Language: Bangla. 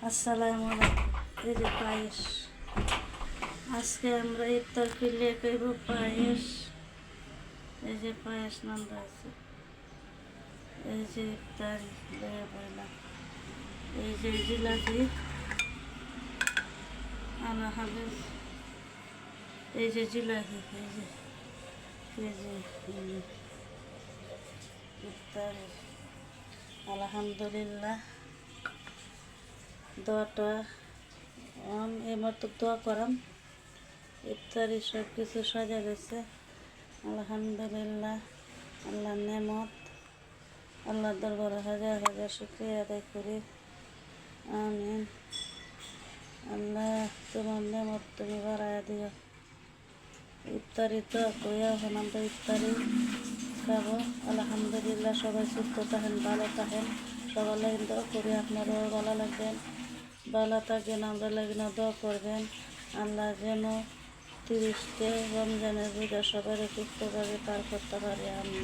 আসসালামু আলাইকুম। এই যে পায়েস, আজকে আমরা ইফতার করলে করব পায়েস। এই যে পায়েস নাম রয়েছে, এই যে ইফতার দেয়া পড়লাম। এই যে জিলাপি আনা হবে, এই যে জিলাপি, এই যে ইফতার। আলহামদুলিল্লাহ, দোয়াটা এই মতো দোয়া করাম। ইফতারি সব কিছু সাজা গেছে। আলহামদুলিল্লাহ, আল্লাহর নেমত, আল্লাহর দরবারে হাজার হাজার শুকরিয়া আদায় করি। আমিন। আল্লাহ, তোমার নেমত তুমি বাড়াইয়া দিও। ইফতারি তো কইয়া এখন আমরা ইফতারি খাবো। আলহামদুলিল্লাহ, সবাই সুস্থ থাকেন, ভালো থাকেন। সবার লাগে দোয়া করি, আপনারাও ভালো লাগবেন, ভালো থাকবেন, আমরা লাগে দোয়া করবেন। আল্লাহ যেন 30 রমজানের রোজা সবাই সুস্থভাবে পার করতে পারে। আমি